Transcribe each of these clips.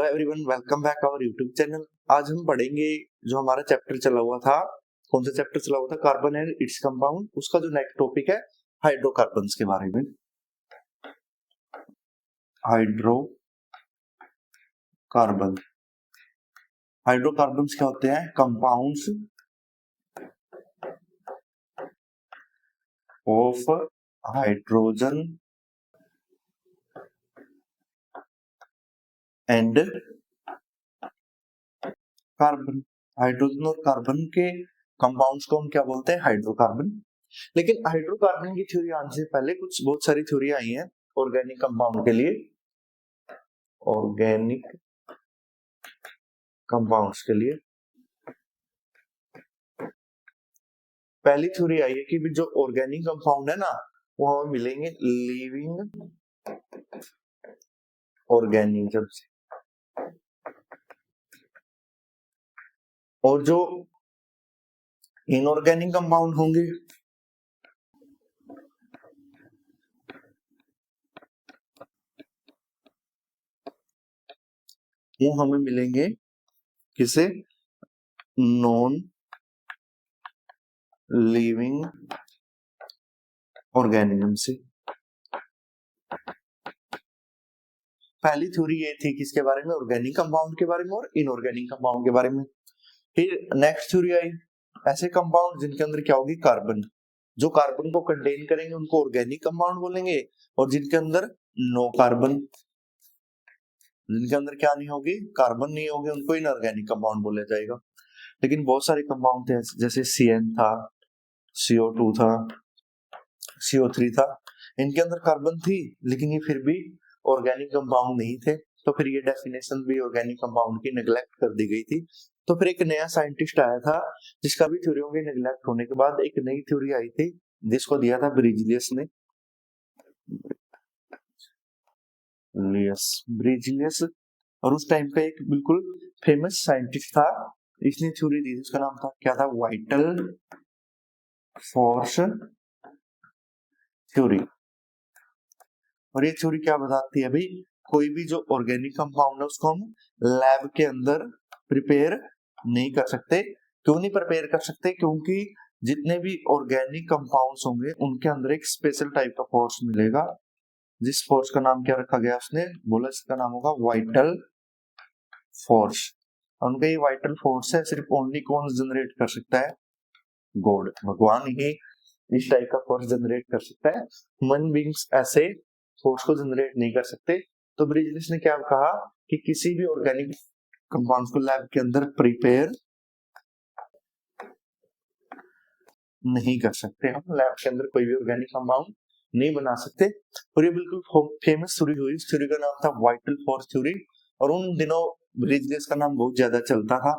Hello everyone, welcome back our YouTube channel. आज हम पढ़ेंगे जो हमारा चैप्टर चला हुआ था। कौन सा चैप्टर चला हुआ था? Carbon and its compound. उसका जो नेक्स्ट टॉपिक है हाइड्रोकार्बन्स के बारे में। हाइड्रोकार्बन हाइड्रोकार्बन्स क्या होते हैं? Compounds of hydrogen and carbon. Hydrogen और कार्बन के कंपाउंड्स को हम क्या बोलते हैं? हाइड्रोकार्बन। लेकिन हाइड्रोकार्बन की थ्योरी आने से पहले कुछ बहुत सारी थ्योरी आई हैं ऑर्गेनिक कंपाउंड के लिए। ऑर्गेनिक कंपाउंड्स के लिए पहली थ्योरी आई है कि भी जो ऑर्गेनिक कंपाउंड है ना, वो हमें मिलेंगे लिविंग ऑर्गेनिज्म से, और जो इनऑर्गेनिक कंपाउंड होंगे वो हमें मिलेंगे किसे? नॉन लिविंग ऑर्गेनिज्म से। पहली थ्योरी ये थी किसके बारे में? ऑर्गेनिक कंपाउंड के बारे में और इनऑर्गेनिक कंपाउंड के बारे में। फिर नेक्स्ट थ्योरी आई ऐसे कंपाउंड जिनके अंदर क्या होगी? कार्बन। जो कार्बन को कंटेन करेंगे उनको ऑर्गेनिक कंपाउंड बोलेंगे, और जिनके अंदर नो कार्बन, जिनके अंदर क्या नहीं होगी? कार्बन नहीं होगी, उनको इनऑर्गेनिक कंपाउंड बोला जाएगा। लेकिन बहुत सारे कंपाउंड थे जैसे CN था, CO2 था, CO3 था। इनके अंदर कार्बन थी लेकिन ये फिर भी ऑर्गेनिक कंपाउंड नहीं थे, तो फिर ये डेफिनेशन भी ऑर्गेनिक कंपाउंड की नेग्लेक्ट कर दी गई थी। तो फिर एक नया साइंटिस्ट आया था जिसका भी थ्योरियों के नेग्लेक्ट होने के बाद एक नई थ्योरी आई थी जिसको दिया था ब्रिजिलियस ने। ब्रिजिलियस, और उस टाइम पे एक बिल्कुल फेमस साइंटिस्ट था, इसने थ्योरी दी थी। उसका नाम था क्या था? Vital force theory. और ये थ्योरी क्या बताती है भाई? कोई भी जो ऑर्गेनिक कंपाउंड है उसको हम लैब के अंदर प्रिपेयर नहीं कर सकते। क्यों नहीं प्रिपेयर कर सकते? क्योंकि जितने भी ऑर्गेनिक कंपाउंड्स होंगे उनके अंदर एक स्पेशल टाइप का फोर्स मिलेगा, जिस फोर्स का नाम क्या रखा गया? उसने बोला इसका नाम होगा वाइटल फोर्स। उनका ये वाइटल फोर्स है, सिर्फ ओनली कौन जनरेट कर सकता है? गॉड, भगवान ही इस टाइप का फोर्स जनरेट कर सकता है। ह्यूमन बींग्स ऐसे फोर्स को जनरेट नहीं कर सकते। तो ब्रिजलिस ने क्या कहा कि किसी भी ऑर्गेनिक कंपाउंड को लैब के अंदर प्रिपेयर नहीं कर सकते। हम लैब के अंदर कोई भी ऑर्गेनिक कंपाउंड नहीं बना सकते। और ये बिल्कुल फेमस थ्योरी हुई। इस थ्योरी का नाम था वाइटल फोर्स थ्योरी, और उन दिनों ब्रिजलिस का नाम बहुत ज्यादा चलता था,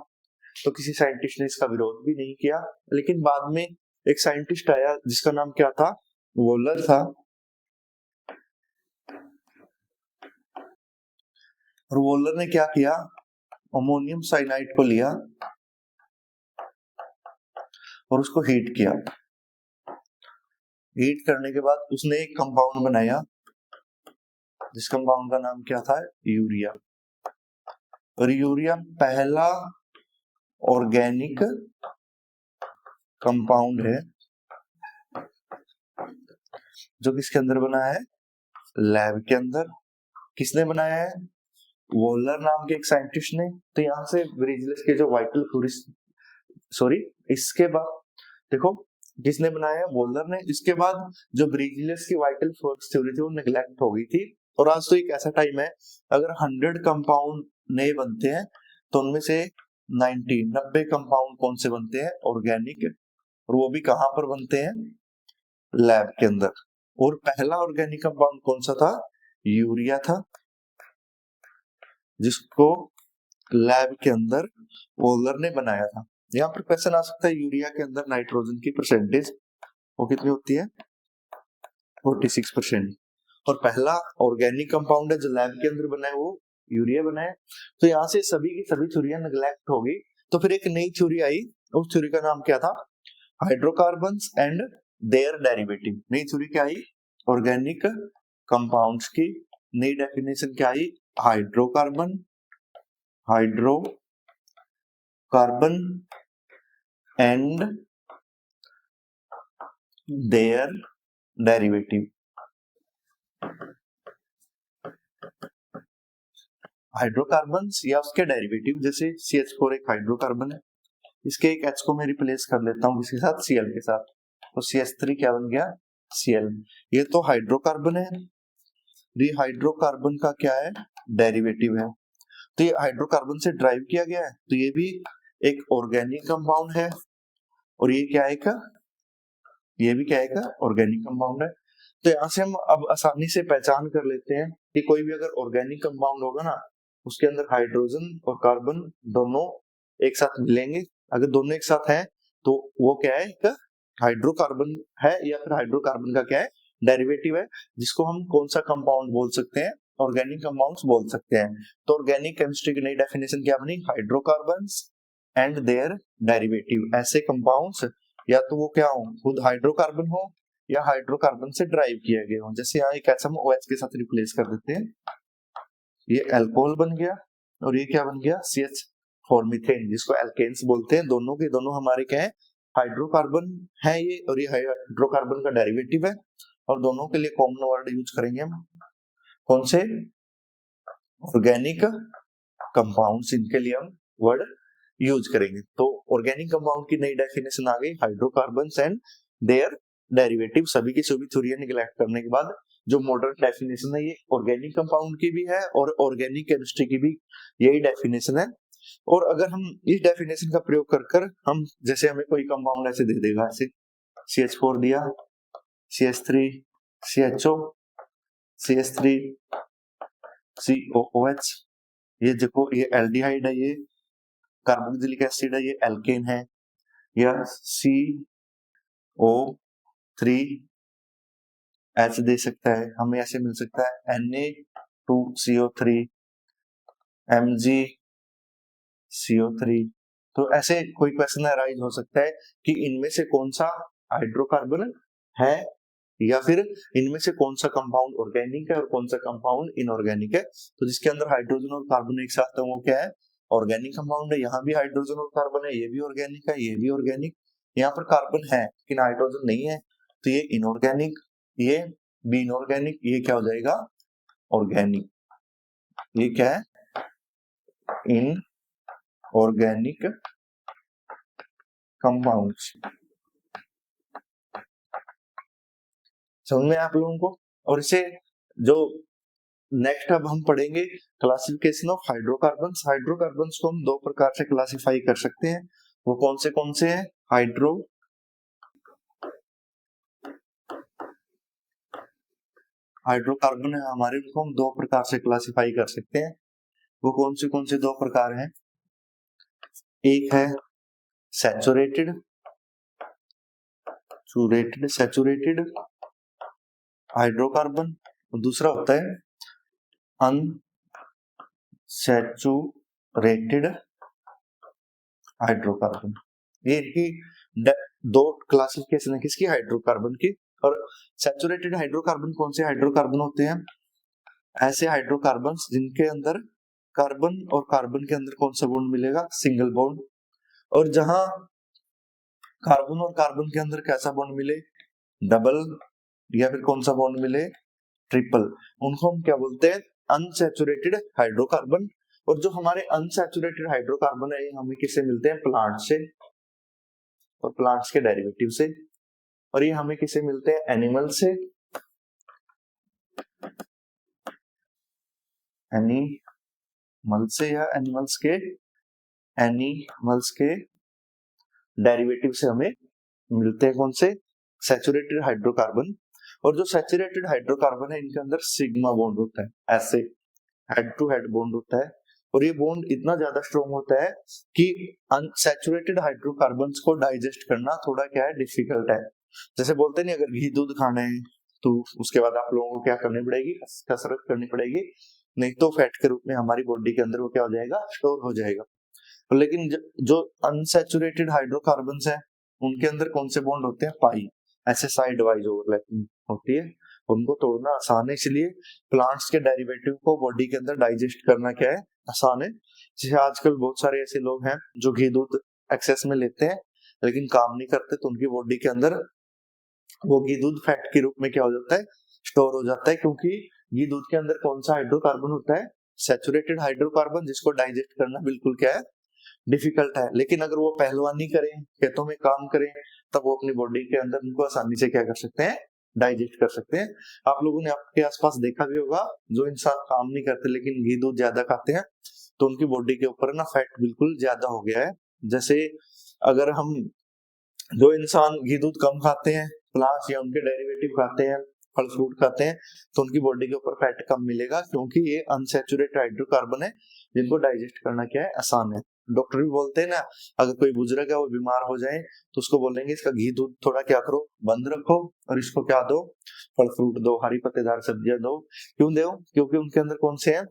तो किसी साइंटिस्ट ने इसका विरोध भी नहीं किया। लेकिन बाद में एक साइंटिस्ट आया जिसका नाम क्या था? वॉलर था। और वॉलर ने क्या किया? अमोनियम साइनाइड को लिया और उसको हीट किया। हीट करने के बाद उसने एक कंपाउंड बनाया जिस कंपाउंड का नाम क्या था? यूरिया। और यूरिया पहला ऑर्गेनिक कंपाउंड है जो किसके अंदर बना है? लैब के अंदर। किसने बनाया है? वॉलर नाम के एक साइंटिस्ट ने। तो यहां से ब्रिजलिस के जो वाइटल फोर्स, सॉरी, इसके बाद देखो किसने बनाया है? वॉलर ने। इसके बाद जो ब्रिजलिस की वाइटल फोर्स थ्योरी थी वो नेग्लेक्ट हो गई थी। और आज तो एक ऐसा टाइम है, अगर 100 कंपाउंड नए बनते हैं तो उनमें से 90 कंपाउंड कौन से बनते हैं? ऑर्गेनिक। और वो भी कहां पर बनते हैं? लैब के अंदर। और पहला ऑर्गेनिक कंपाउंड कौन सा था? यूरिया था, जिसको लैब के अंदर वॉलर ने बनाया था। यहाँ पर क्वेश्चन आ सकता है यूरिया के अंदर नाइट्रोजन की परसेंटेज वो कितनी होती है? 46%। और पहला ऑर्गेनिक कंपाउंड है जो लैब के अंदर बना है वो यूरिया बना है। तो यहाँ से सभी की सभी थ्योरियां नेग्लेक्ट हो गई। तो फिर एक नई थ्योरी आई, उस थ्योरी का नाम क्या था? Hydrocarbons and their derivative. नई थ्योरी क्या आई? ऑर्गेनिक कंपाउंड्स की नई डेफिनेशन क्या आई? Hydrocarbon hydrocarbon and their derivative. Hydrocarbons या उसके डेरिवेटिव, जैसे CH4 एक हाइड्रोकार्बन है, इसके एक H को मैं रिप्लेस कर लेता हूँ किसके साथ, Cl के साथ, तो CH3 क्या बन गया, Cl। ये तो हाइड्रोकार्बन है, ये हाइड्रोकार्बन का क्या है, डेरिवेटिव है। तो ये हाइड्रोकार्बन से ड्राइव किया गया है, तो ये भी एक ऑर्गेनिक कंपाउंड है, और ये क्या है, ये भी क्या है, ऑर्गेनिक कंपाउंड है। तो यहाँ से हम अब आसानी से पहचान कर लेते हैं कि कोई भी अगर ऑर्गेनिक कंपाउंड होगा ना, उसके अंदर हाइड्रोजन और कार्बन दोनों एक साथ मिलेंगे। अगर दोनों एक साथ हैं तो वो क्या है, एक हाइड्रोकार्बन है, या फिर हाइड्रोकार्बन का क्या है, डेरिवेटिव है, जिसको हम कौन सा कंपाउंड बोल सकते हैं, ऑर्गेनिक कंपाउंड्स बोल सकते हैं। तो ऑर्गेनिक केमिस्ट्री की नई डेफिनेशन क्या बनी, हाइड्रोकार्बन्स एंड देयर डेरिवेटिव। ऐसे कंपाउंड्स या तो वो क्या हो, खुद हाइड्रोकार्बन हो या हाइड्रोकार्बन से ड्राइव किया गया हो। जैसे यहाँ एक एटम OH के साथ रिप्लेस कर देते हैं, ये अल्कोहल बन गया, और ये क्या बन गया, CH4 मीथेन, जिसको एल्केन्स बोलते हैं। दोनों के दोनों हमारे क्या है, हाइड्रोकार्बन है ये, और ये हाइड्रोकार्बन का डेरिवेटिव है, और दोनों के लिए कॉमन वर्ड यूज करेंगे हम, कौन से, ऑर्गेनिक कंपाउंड्स, इनके लिए हम वर्ड यूज करेंगे। तो ऑर्गेनिक कंपाउंड की नई डेफिनेशन आ गई, हाइड्रोकार्बन्स एंड देयर डेरिवेटिव। सभी की सभी थ्योरियां निगलेक्ट करने के बाद जो मॉडर्न डेफिनेशन है, ये ऑर्गेनिक कंपाउंड की भी है और ऑर्गेनिक केमिस्ट्री की भी यही डेफिनेशन है। और अगर हम इस डेफिनेशन का प्रयोग कर कर हम, जैसे हमें कोई कंपाउंड ऐसे दे देगा, ऐसे CH4 दिया, CH3 CHO, CH3 COOH, ये देखो ये एल्डिहाइड है, ये कार्बोक्सिलिक एसिड है, ये एल्केन है, या CO3H दे सकता है, हमें ऐसे मिल सकता है Na2CO3 MgCO3। तो ऐसे कोई क्वेश्चन अराइज हो सकता है कि इनमें से कौन सा हाइड्रोकार्बन है, या फिर इनमें से कौन सा कंपाउंड ऑर्गेनिक है और कौन सा कंपाउंड इनऑर्गेनिक है। तो जिसके अंदर हाइड्रोजन और कार्बन एक साथ है वो क्या है, ऑर्गेनिक कंपाउंड है। यहाँ भी हाइड्रोजन और कार्बन है, ये भी ऑर्गेनिक है, ये भी ऑर्गेनिक। यहाँ पर कार्बन है लेकिन हाइड्रोजन नहीं है, तो ये इनऑर्गेनिक, ये भी इनऑर्गेनिक, ये क्या हो जाएगा, ऑर्गेनिक। ये क्या है, इनऑर्गेनिक कंपाउंड्स। समझ में आप लोगों को। और इसे जो नेक्स्ट अब हम पढ़ेंगे क्लासिफिकेशन ऑफ हाइड्रोकार्बन्स। हाइड्रोकार्बन्स को हम दो प्रकार से क्लासिफाई कर सकते हैं, वो कौन से हैं, हाइड्रोकार्बन है हमारे, उनको हम दो प्रकार से क्लासिफाई कर सकते हैं। वो कौन से दो प्रकार हैं, एक है सैचुरेटेड हाइड्रोकार्बन, और दूसरा होता है अनसैचुरेटेड हाइड्रोकार्बन। ये इनकी दो क्लासिफिकेशन है, किसकी, हाइड्रोकार्बन की। और सैचुरेटेड हाइड्रोकार्बन कौन से हाइड्रोकार्बन होते हैं, ऐसे हाइड्रोकार्बन्स जिनके अंदर कार्बन और कार्बन के अंदर कौन सा बॉन्ड मिलेगा, सिंगल बॉन्ड। और जहां कार्बन और कार्बन के अंदर कैसा बॉन्ड मिले, डबल, या फिर कौन सा बॉन्ड मिले, ट्रिपल, उनको हम क्या बोलते हैं, अनसैचुरेटेड हाइड्रोकार्बन। और जो हमारे अनसैचुरेटेड हाइड्रोकार्बन है, ये हमें किससे मिलते हैं, प्लांट से और प्लांट्स के डेरिवेटिव से। और ये हमें किससे मिलते हैं, एनिमल से, या एनिमल्स के डेरिवेटिव से हमें मिलते हैं, कौन से, सैचुरेटेड हाइड्रोकार्बन। और जो सैचुरेटेड हाइड्रोकार्बन है, इनके अंदर सिग्मा बॉन्ड होता है, ऐसे हेड टू हेड बॉन्ड होता है, और ये बॉन्ड इतना ज्यादा स्ट्रॉन्ग होता है कि अनसैचुरेटेड हाइड्रोकार्बन्स को डाइजेस्ट करना थोड़ा क्या है, डिफिकल्ट है। जैसे बोलते नहीं, अगर घी दूध खाना है तो उसके बाद आप लोगों को क्या करनी पड़ेगी, कसरत करनी पड़ेगी, नहीं तो फैट के रूप में हमारी बॉडी के अंदर वो क्या हो जाएगा, स्टोर हो जाएगा। लेकिन जो अनसैचुरेटेड हाइड्रोकार्बन्स है, उनके अंदर कौन से बॉन्ड होते हैं, पाई, ऐसे साइड वाइज ओवरलैपिंग होती है, उनको तोड़ना आसान है। इसलिए प्लांट्स के डेरिवेटिव को बॉडी के अंदर डाइजेस्ट करना क्या है, आसान है। जैसे आजकल बहुत सारे ऐसे लोग हैं जो घी दूध एक्सेस में लेते हैं लेकिन काम नहीं करते, तो उनकी बॉडी के अंदर वो घी दूध फैट के रूप में क्या हो जाता है, स्टोर हो जाता है, क्योंकि घी दूध के अंदर कौन सा हाइड्रोकार्बन होता है, सैचुरेटेड हाइड्रोकार्बन, जिसको डाइजेस्ट करना बिल्कुल क्या है, डिफिकल्ट है। लेकिन अगर वो पहलवानी करें, खेतों में काम करें, तब वो अपनी बॉडी के अंदर उनको आसानी से क्या कर सकते हैं, डाइजेस्ट कर सकते हैं। आप लोगों ने आपके आसपास देखा भी होगा, जो इंसान काम नहीं करते लेकिन घी दूध ज्यादा खाते हैं, तो उनकी बॉडी के ऊपर ना फैट बिल्कुल ज्यादा हो गया है। जैसे अगर हम, जो इंसान घी दूध कम खाते हैं, प्लांट्स या उनके डेरिवेटिव खाते हैं, फल फ्रूट खाते हैं, तो उनकी बॉडी के ऊपर फैट कम मिलेगा, क्योंकि ये अनसैचुरेटेड हाइड्रोकार्बन है जिनको डाइजेस्ट करना क्या है, आसान है। डॉक्टर भी बोलते हैं ना, अगर कोई बुजुर्ग है वो बीमार हो जाए तो उसको बोलेंगे इसका घी दूध थोड़ा क्या करो, बंद रखो, और इसको क्या दो, फल फ्रूट दो, हरी पत्तेदार सब्जियां दो। क्यों दो? क्योंकि उनके अंदर कौन से हैं,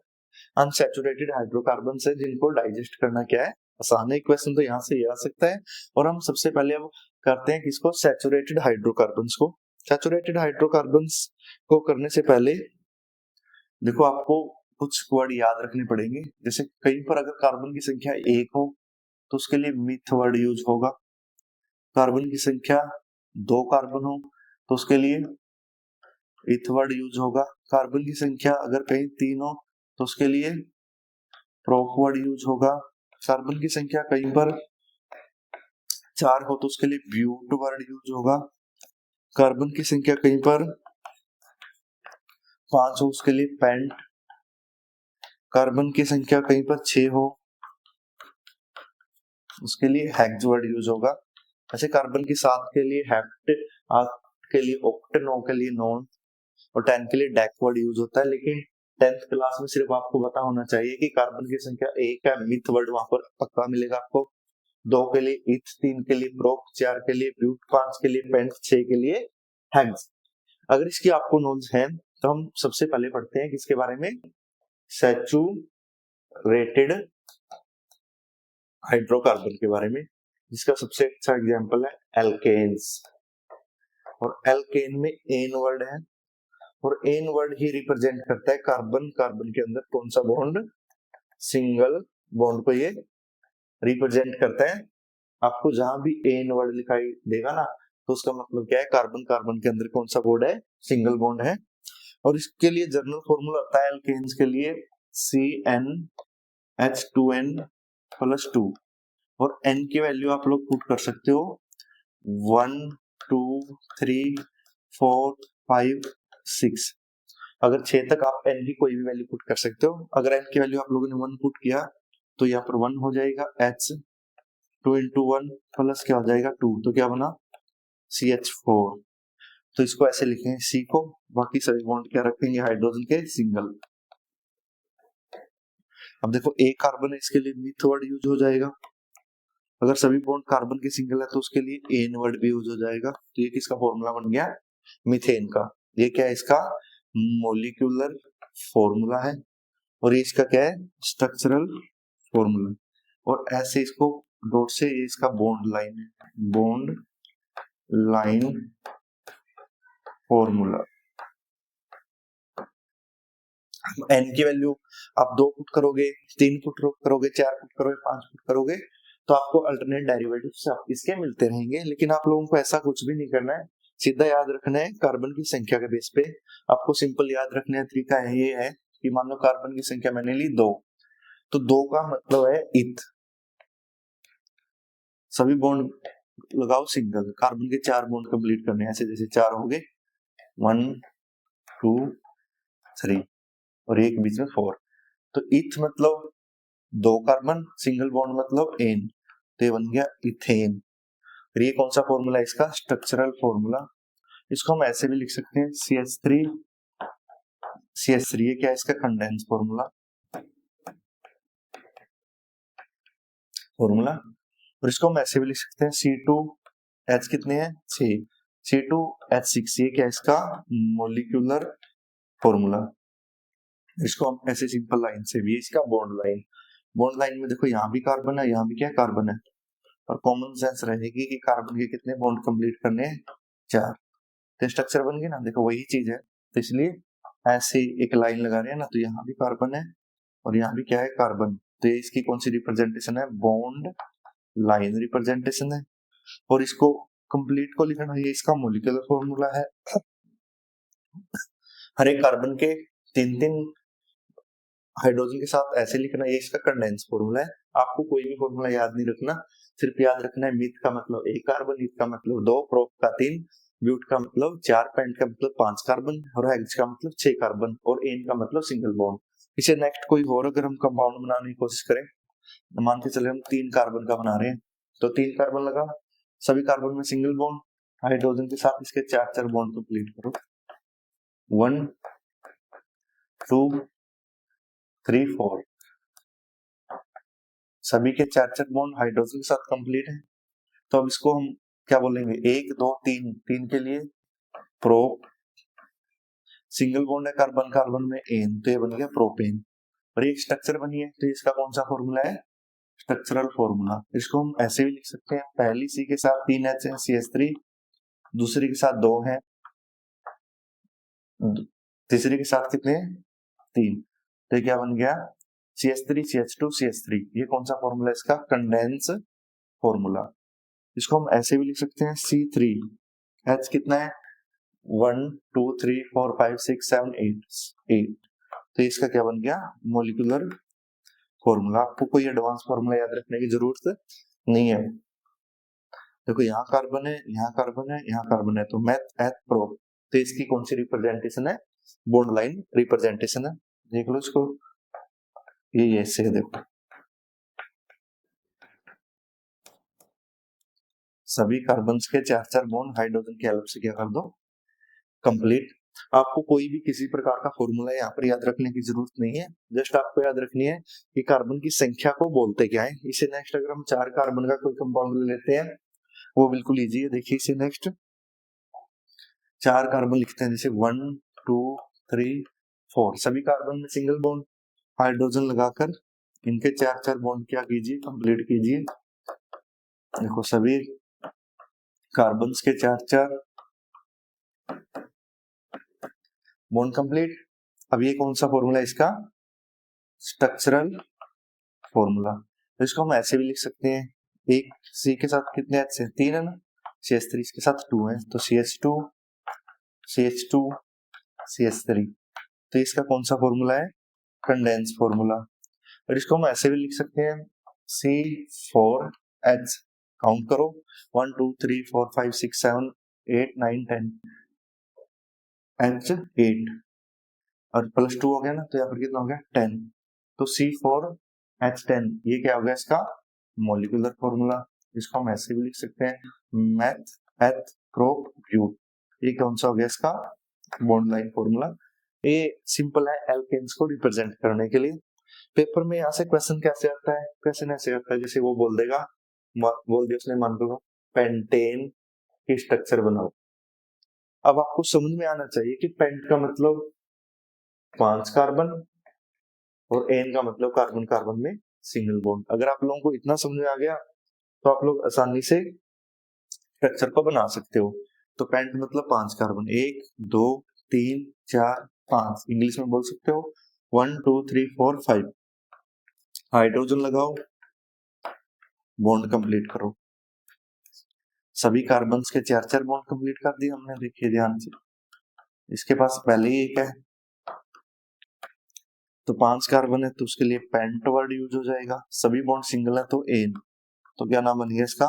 अनसैचुरेटेड हाइड्रोकार्बन है जिनको डाइजेस्ट करना क्या है, आसान है। क्वेश्चन तो यहाँ से ये आ सकता है। और हम सबसे पहले अब करते हैं किसको, सैचुरेटेड हाइड्रोकार्बन्स को। सैचुरेटेड हाइड्रोकार्बन्स को करने से पहले देखो आपको कुछ वर्ड याद रखने पड़ेंगे। जैसे कहीं पर अगर कार्बन की संख्या 1 हो तो उसके लिए मिथ वर्ड यूज होगा। कार्बन की संख्या 2 कार्बन हो तो उसके लिए इथ वर्ड यूज होगा। कार्बन की संख्या अगर कहीं 3 हो तो उसके लिए प्रोप वर्ड यूज होगा। कार्बन की संख्या कहीं पर 4 हो तो उसके लिए ब्यूट वर्ड यूज होगा। कार्बन की संख्या कहीं पर 5 हो उसके लिए पेंट। कार्बन की संख्या कहीं पर 6 हो उसके लिए हेक्स वर्ड यूज होगा। ऐसे कार्बन की 7 के लिए हेप्ट, 8 के लिए ऑक्ट, 9 के लिए नॉन और 10 के लिए डेक वर्ड यूज होता है। लेकिन 10th क्लास में सिर्फ आपको पता होना चाहिए कि कार्बन की संख्या 1 है, मिथ वर्ड वहां पर पक्का मिलेगा आपको। 2 के लिए इथ, 3 के लिए प्रोप, 4 के लिए ब्यूट, 5 के लिए पेंट, 6 के लिए हेक्स। अगर इसकी आपको नॉलेज है तो हम सबसे पहले पढ़ते हैं किसके बारे में, सैचुरेटेड हाइड्रोकार्बन के बारे में, जिसका सबसे अच्छा एग्जांपल है एल्केन्स। और एल्केन में एन वर्ड है, और एन वर्ड ही रिप्रेजेंट करता है कार्बन। कार्बन के अंदर कौन सा बॉन्ड, सिंगल बॉन्ड को ये रिप्रेजेंट करता है। आपको जहां भी एन वर्ड दिखाई देगा ना, तो उसका मतलब क्या है, कार्बन, कार्बन के अंदर कौन सा बॉन्ड है, सिंगल बॉन्ड है। और इसके लिए जनरल फॉर्मूला होता है एल्केन्स के लिए CnH2n+2। और n की वैल्यू आप लोग पुट कर सकते हो 1 2 3 4 5 6। अगर 6 तक आप n की कोई भी वैल्यू पुट कर सकते हो। अगर n की वैल्यू आप लोगों ने 1 पुट किया तो यहाँ पर 1 हो जाएगा, H 2 into 1 प्लस क्या हो जाएगा 2, तो क्या बना CH4। तो इसको ऐसे लिखेंगे C को, बाकी सभी बॉन्ड क्या रखेंगे, हाइड्रोजन के सिंगल। अब देखो एक कार्बन है, इसके लिए मिथ वर्ड यूज हो जाएगा। अगर सभी बॉन्ड कार्बन के सिंगल है तो उसके लिए एन वर्ड भी यूज हो जाएगा। तो ये किसका फॉर्मूला बन गया, मीथेन का। ये क्या है, इसका मोलिक्यूलर फॉर्मूला है, और ये इसका क्या है, स्ट्रक्चरल फॉर्मूला। और ऐसे इसको डॉट से, ये इसका बॉन्ड लाइन है, बॉन्ड लाइन फॉर्मूला। एन की वैल्यू आप 2 पुट करोगे, 3 पुट करोगे, 4 पुट करोगे, 5 पुट करोगे, तो आपको अल्टरनेट डेरिवेटिव्स इसके मिलते रहेंगे। लेकिन आप लोगों को ऐसा कुछ भी नहीं करना है, सीधा याद रखना है कार्बन की संख्या के बेस पे। आपको सिंपल याद रखने का तरीका ये है कि मान लो कार्बन की संख्या मैंने ली 2, तो 2 का मतलब है इथ। सभी बॉन्ड लगाओ सिंगल, कार्बन के 4 बॉन्ड कंप्लीट करने, ऐसे जैसे 4 हो गए, 1 2 3 और एक बीच में 4। तो इथ मतलब 2 कार्बन, सिंगल बॉन्ड मतलब एन, तो ये बन गया इथेन। फिर ये कौन सा फॉर्मूला है, इसका स्ट्रक्चरल फॉर्मूला। इसको हम ऐसे भी लिख सकते हैं CH3। CH3 ये क्या है, इसका कंडेंस फॉर्मूला। और इसको हम ऐसे भी लिख सकते हैं C2H कितने हैं 6, C2H6, ये क्या है, इसका मोलिक्यूलर फॉर्मूला। इसको हम ऐसे सिंपल लाइन से भी, इसका बॉन्ड लाइन। बॉन्ड लाइन में देखो यहाँ भी कार्बन है, यहाँ भी क्या कार्बन है, और कॉमन सेंस रहेगी कि कार्बन के कितने बॉन्ड कंप्लीट करने हैं, 4। तो स्ट्रक्चर बन गई ना, देखो वही चीज है। तो इसलिए ऐसे एक लाइन लगा रहे हैं ना, तो यहाँ भी कार्बन है और यहाँ भी क्या है कार्बन, तो ये इसकी कौन सी रिप्रेजेंटेशन है, बॉन्ड लाइन रिप्रेजेंटेशन है। और इसको कंप्लीट को लिखना है, इसका मॉलिक्यूलर फॉर्मूला है, हर एक कार्बन के 3-3 हाइड्रोजन के साथ ऐसे लिखना, ये इसका कंडेंस फॉर्मूला है। आपको कोई भी फॉर्मूला याद नहीं रखना, सिर्फ याद रखना है मिथ का मतलब 1 कार्बन, ईथ का मतलब 2, प्रोप का 3, ब्यूट का मतलब 4, पेंट का मतलब 5 कार्बन और हेक्स का मतलब 6 कार्बन और एन का मतलब सिंगल बॉन्ड। इसे नेक्स्ट कोई और अगर हम कंपाउंड बनाने की कोशिश करें, मान के चले हम 3 कार्बन का बना रहे हैं, तो 3 कार्बन लगा, सभी कार्बन में सिंगल बॉन्ड, हाइड्रोजन के साथ इसके 4 बॉन्ड कंप्लीट करो, 1 2 3 4, सभी के 4 बॉन्ड हाइड्रोजन के साथ कंप्लीट है। तो अब इसको हम क्या बोलेंगे, 1 2 3, 3 के लिए प्रोप, सिंगल बॉन्ड है कार्बन कार्बन में एन, तो ये बन गया प्रोपेन, और एक स्ट्रक्चर बनी है, तो इसका कौन सा फॉर्मूला है, स्ट्रक्चरल फॉर्मूला। इसको हम ऐसे भी लिख सकते हैं, पहली सी के साथ 3 H है CH3, दूसरी के साथ 2 है, तीसरी के साथ कितने हैं 3, तो क्या बन गया CH3 CH2 CH3, ये कौन सा फॉर्मूला है इसका, कंडेंस फॉर्मूला। इसको हम ऐसे भी लिख सकते हैं C3, H कितना है 1 2 3 4 5 6 7 8, तो इसका क्या बन गया मॉलिक्यूलर फॉर्मूला। आपको कोई एडवांस फॉर्मूला याद रखने की जरूरत नहीं है। देखो यहाँ कार्बन है, यहाँ कार्बन है, यहाँ कार्बन है, तो मैथ एथ प्रो, तो इसकी कौन सी रिप्रेजेंटेशन है, बॉन्ड लाइन रिप्रेजेंटेशन है। देख लो इसको, ये ऐसे है, देखो सभी कार्बन के 4 बॉन्ड हाइड्रोजन के हेल्प से क्या कर दो कंप्लीट। आपको कोई भी किसी प्रकार का फॉर्मूला यहाँ पर याद रखने की जरूरत नहीं है, जस्ट आपको याद रखनी है कि कार्बन की संख्या को बोलते क्या है। इसे नेक्स्ट अगर हम 4 कार्बन का कोई कंपाउंड ले लेते हैं, वो बिल्कुल इजी है। देखिए इसे नेक्स्ट 4 कार्बन लिखते हैं, जैसे 1 2 3 4, सभी कार्बन में सिंगल बॉन्ड, हाइड्रोजन लगाकर इनके 4 बॉन्ड क्या कीजिए कंप्लीट कीजिए। देखो सभी कार्बन के 4 बॉन्ड कंप्लीट। अब ये कौन सा फॉर्मूला है इसका, स्ट्रक्चरल फॉर्मूला। तो इसको हम ऐसे भी लिख सकते हैं, एक सी के साथ कितने एच है 3 है ना, CH3 इसके साथ 2 है, तो CH2 CH2 CH3, तो इसका कौन सा फॉर्मूला है, कंडेंस फॉर्मूला। और इसको हम ऐसे भी लिख सकते हैं C4H, काउंट करो 1 2 3 4 5 6 7 8 9 10, H8 और +2 हो गया ना, तो यहाँ पर कितना हो गया 10, तो C4H10, ये क्या हो गया इसका मॉलिक्यूलर फॉर्मूला। इसको हम ऐसे भी लिख सकते हैं मैथ एथ प्रोप ब्यूट, ये कौन सा हो गया इसका बॉन्ड लाइन फॉर्मूला। ये सिंपल है एल्केन्स को रिप्रेजेंट करने के लिए। पेपर में यहाँ से क्वेश्चन कैसे आता है, क्वेश्चन ऐसे आता है जैसे वो बोल देगा, बोल दिया उसने मान लो पेंटेन की स्ट्रक्चर बनाओ। अब आपको समझ में आना चाहिए कि पेंट का मतलब 5 कार्बन और एन का मतलब कार्बन कार्बन में सिंगल बॉन्ड। अगर आप लोगों को इतना समझ में आ गया तो आप लोग आसानी से स्ट्रक्चर को बना सकते हो। तो पेंट मतलब 5 कार्बन, 1 2 3 4 5, इंग्लिश में बोल सकते हो 1 2 3 4 5, हाइड्रोजन लगाओ, बॉन्ड कंप्लीट करो। सभी कार्बन के 4 बॉन्ड कंप्लीट कर दिए हमने, देखिए ध्यान से, इसके पास पहले ही एक है, तो 5 कार्बन है तो उसके लिए पेंट वर्ड यूज हो जाएगा, सभी बॉन्ड सिंगल है तो एन, तो क्या नाम बन गया इसका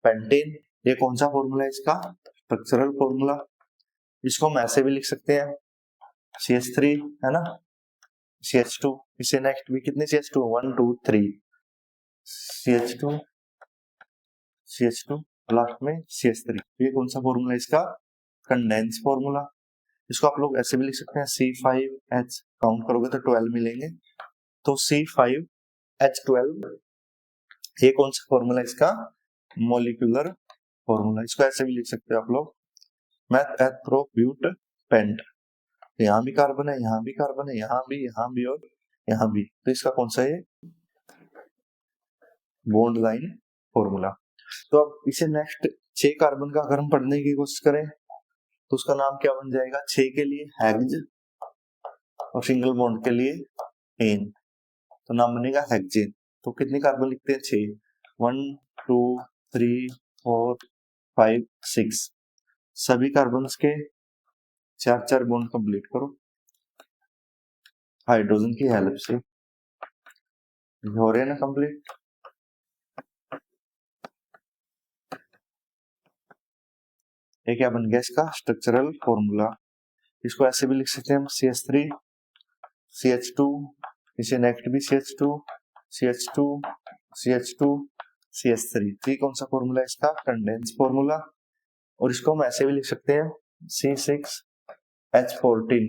पेंटेन। ये कौन सा फॉर्मूला है इसका स्ट्रक्चरल फॉर्मूला। इसको हम ऐसे भी लिख सकते हैं CH3 है ना, CH2, इसे नेक्स्ट भी कितने CH2 1 2 3, CH2 CH2 लास्ट में CH3, ये कौन सा फॉर्मूला है इसका कंडेंस फॉर्मूला। इसको आप लोग ऐसे भी लिख सकते हैं C5H, काउंट करोगे तो 12 मिलेंगे, तो C5H12, ये कौन सा फॉर्मूला है इसका मॉलिक्यूलर फॉर्मूला। इसको ऐसे भी लिख सकते हो आप लोग मैथ एथ प्रो ब्यूट पेंट, यहाँ भी कार्बन है, यहाँ भी कार्बन है, यहाँ भी और यहाँ भी, तो इसका कौन सा है बॉन्ड लाइन फॉर्मूला। तो अब इसे नेक्स्ट 6 कार्बन का अगर हम पढ़ने की कोशिश करें तो उसका नाम क्या बन जाएगा, 6 के लिए हेक्स और सिंगल बॉन्ड के लिए एन। तो नाम बनेगा हेक्सेन। तो कितने कार्बन लिखते हैं? 6। 1 2 3 4 5 6। सभी कार्बन्स के 4 बॉन्ड कंप्लीट करो हाइड्रोजन की हेल्प से। हो रहे हैं ना कंप्लीट। ये क्या बन गया इसका स्ट्रक्चरल फॉर्मूला। इसको ऐसे भी लिख सकते हैं हम CH3 CH2, इसे नेक्स्ट भी CH2 CH2 CH2 CH3। तो ये कौन सा फॉर्मूला है इसका? Condense formula. और इसको हम ऐसे भी लिख सकते हैं C6H14।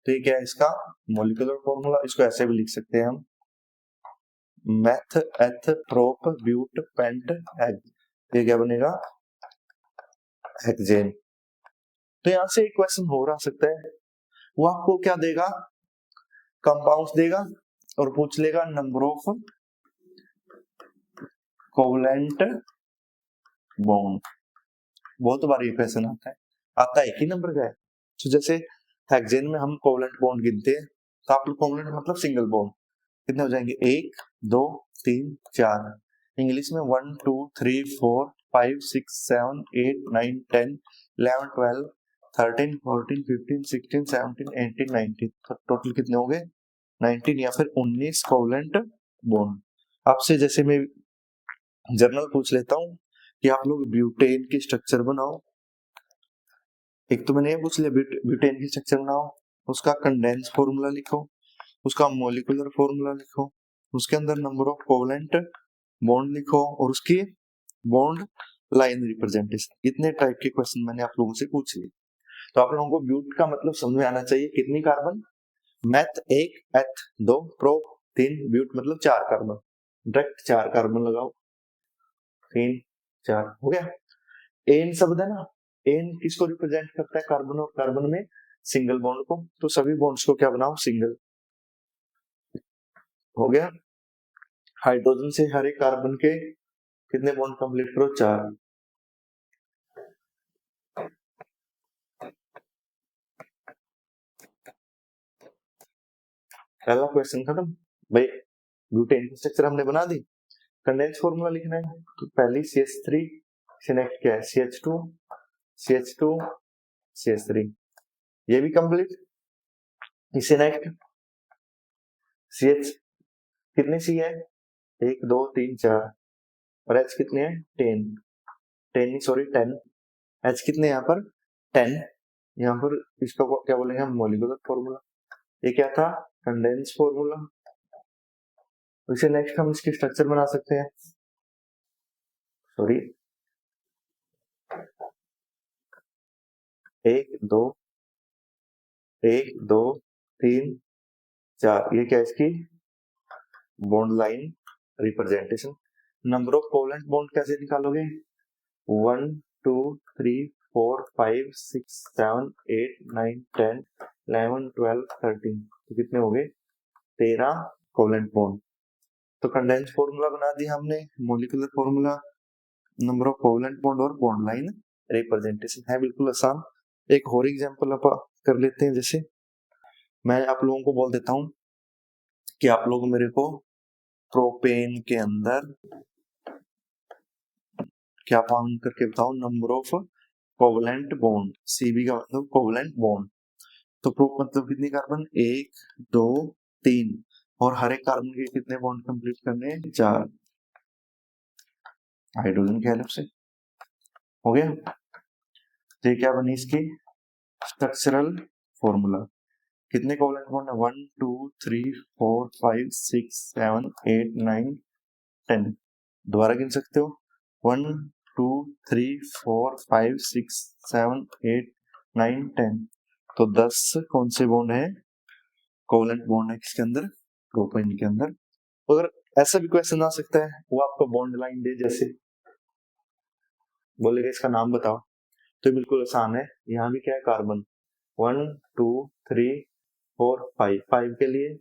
तो ये क्या है इसका मॉलिक्यूलर फॉर्मूला। इसको ऐसे भी लिख सकते हैं हम मेथ एथ प्रोप ब्यूट पेंट हेग। ये क्या बनेगा? हेक्सेन। तो यहां से एक क्वेश्चन हो रहा सकता है, वो आपको क्या देगा? कंपाउंड्स देगा और पूछ लेगा नंबर ऑफ कोवलेंट बॉन्ड। बहुत बार ये क्वेश्चन आता है एक ही नंबर का है। तो जैसे हेक्सेन में हम कोवलेंट बॉन्ड गिनते हैं, तो आप लोग कोवलेंट मतलब सिंगल बॉन्ड कितने हो जाएंगे? 1 2 3 4। इंग्लिश में 1 2 3 4 5 6 7 8 9 10 11 12 13 14 15 16 17 18 19। तो टोटल कितने हो गए? 19 या फिर 19 कोवलेंट बॉन्ड। आपसे जैसे मैं जर्नल पूछ लेता हूँ कि आप लोग ब्यूटेन की स्ट्रक्चर बनाओ। एक तो मैंने ये पूछ लिया ब्यूटेन की स्ट्रक्चर बनाओ, उसका कंडेंस फॉर्मूला लिखो, उसका मॉलिक्यूलर फॉर्मूला लिखो, उसके अंदर नंबर ऑफ कोवलेंट बॉन्ड लिखो और उसकी बॉन्ड लाइन रिप्रेजेंटेशन। इतने टाइप के क्वेश्चन मैंने आप लोगों से पूछ लिए। तो आप लोगों को ब्यूट का मतलब समझ में आना चाहिए। कितनी कार्बन? मैथ 1 एथ 2 प्रो 3 ब्यूट मतलब 4 कार्बन। डायरेक्ट 4 कार्बन लगाओ। 3 4 हो गया। एन शब्द है ना, एन किसको रिप्रेजेंट करता है? कार्बन और कार्बन में सिंगल बॉन्ड को। तो सभी बॉन्ड्स को क्या बनाओ? सिंगल। हो गया। हाइड्रोजन से हर एक कार्बन के कितने बॉन्ड कंप्लीट करो? 4। पहला क्वेश्चन खत्म भाई। ब्यूटेन की स्ट्रक्चर हमने बना दी। कंडेंस फॉर्मूला लिखना है तो पहली CH3 से नेक्स्ट क्या है? CH2 CH2 CH3। ये भी कंप्लीट। इसे नेक्स्ट CH कितने सी है? 1 2 3 4 और H कितने हैं? 10 10 सॉरी 10। H कितने यहाँ पर? 10। यहाँ पर इसका क्या बोलेंगे हम? Molecular formula. ये क्या था? Condense formula. इसे नेक्स्ट हम इसकी स्ट्रक्चर बना सकते हैं। सॉरी 1 2 1 2 3 4। ये क्या है इसकी bond line representation. Number of covalent bond कैसे निकालोगे? 1 2 3 4 5 6 7 8 9 10 11 12 13। तो कितने हो गए? 13 कोवलेंट बॉन्ड। तो कंडेंस फॉर्मूला बना दिया हमने, molecular formula, number of covalent bond और बॉन्ड लाइन रिप्रेजेंटेशन। है बिल्कुल आसान। एक और एग्जांपल आप कर लेते हैं। जैसे मैं आप लोगों को बोल देता हूं कि आप लोग मेरे को प्रोपेन के अंदर क्या फाउंड करके बताओ? Number of covalent bond. CB का मतलब कोवलेंट बॉन्ड। तो प्रोप मतलब कितनी कार्बन? 1 2 3 और हर एक कार्बन के कितने बॉन्ड कंप्लीट करने हैं? 4 हाइड्रोजन की हेल्प से। हो गया। तो ये क्या बनी इसकी स्ट्रक्चरल फॉर्मूला। कितने कोवलेंट बॉन्ड है? 1 2 3 4 5 6 7 8 9 10। दोबारा गिन सकते हो। 1 2 3 4 5 6 7 8 9 10। तो 10 कौन से बॉन्ड है? कोवलेंट बॉन्ड है किसके अंदर? प्रोपेन के अंदर। अगर ऐसा भी क्वेश्चन आ सकता है, वो आपको बॉन्ड लाइन दे, जैसे बोलेगा इसका नाम बताओ, तो बिल्कुल आसान है। यहाँ भी क्या है? कार्बन 1 2 3 4 5। 5 के लिए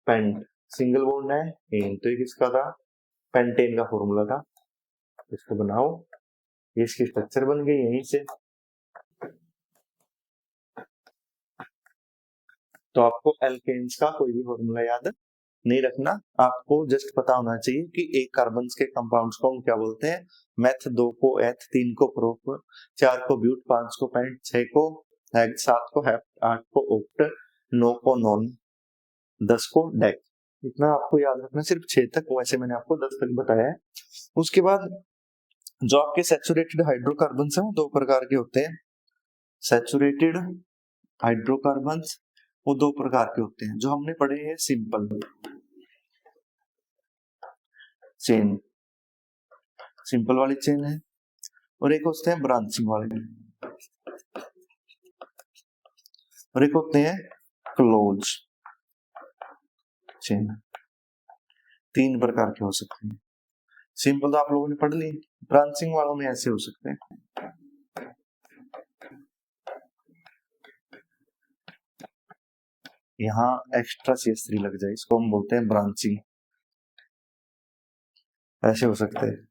पेंट सिंगल बॉन्ड है एन, तो ये किसका था? पेंटेन का फॉर्मूला था। इसको बनाओ। ये इसकी स्ट्रक्चर बन गई यहीं से। तो आपको एल्केन्स का कोई भी फॉर्मूला याद नहीं रखना, आपको जस्ट पता होना चाहिए कि एक कार्बन के कंपाउंड्स को हम क्या बोलते हैं, मेथ, 2 को एथ, 3 को प्रोप, 4 को ब्यूट, 5 को पेंट, 6 को हेग, 7 को हेप्ट, 8 को ओक्ट, 9 को नॉन, 10 को डेक। इतना आपको याद रखना, सिर्फ 6 तक, वैसे मैंने आपको 10 तक बताया है। उसके बाद जो आपके सैचुरेटेड हाइड्रोकार्बन्स हैं वो 2 प्रकार के होते हैं। सैचुरेटेड हाइड्रोकार्बन्स वो 2 प्रकार के होते हैं, जो हमने पढ़े हैं सिंपल चेन, सिंपल वाली चेन है, और एक होते हैं ब्रांचिंग वाले, और एक होते हैं क्लोज चेन। 3 प्रकार के हो सकते हैं। सिंपल तो आप लोगों ने पढ़ ली, ब्रांचिंग वालों में ऐसे हो सकते हैं, यहाँ एक्स्ट्रा CH3 लग जाए, इसको हम बोलते हैं ब्रांचिंग, ऐसे हो सकते हैं।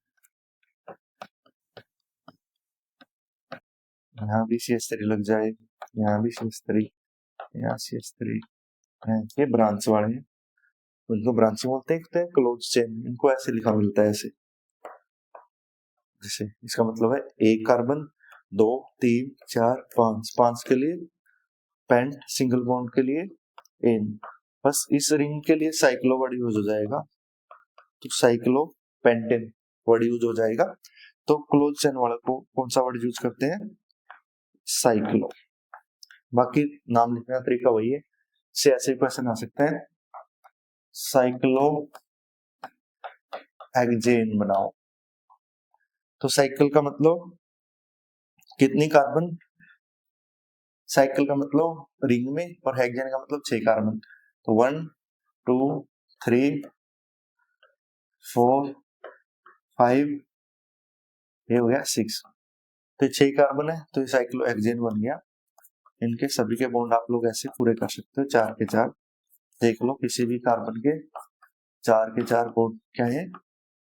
यहाँ भी CH3 लग जाए, यहाँ भी CH3, यहाँ CH3, ये ब्रांच वाले हैं, उनको ब्रांचिंग बोलते हैं। क्लोज चेन, इनको ऐसे लिखा मिलता है ऐसे, जैसे इसका मतलब है एक कार्बन, 2, 3, 4, 5, 5 के लिए पेंट, सिंगल बॉन्ड के लिए एन, बस इस रिंग के लिए साइक्लो वर्ड यूज हो जाएगा, तो साइक्लो पेंटेन वर्ड यूज हो जाएगा। तो क्लोज चेन वाले को कौन सा वर्ड यूज करते हैं, साइक्लो। बाकी नाम लिखने का तरीका वही है, से ऐसे क्वेश्चन आ सकते हैं, साइक्लो हेक्सेन बनाओ। तो साइकिल का मतलब कितनी कार्बन, साइकिल का मतलब रिंग में, और हेक्सेन का मतलब 6 कार्बन। तो 1, 2, 3, 4, 5, ये हो गया 6, तो 6 कार्बन है, तो ये साइक्लो हेक्सेन बन गया। इनके सभी के बॉन्ड आप लोग ऐसे पूरे कर सकते हो, 4 के 4। देख लो किसी भी कार्बन के 4 के 4 बॉन्ड क्या है,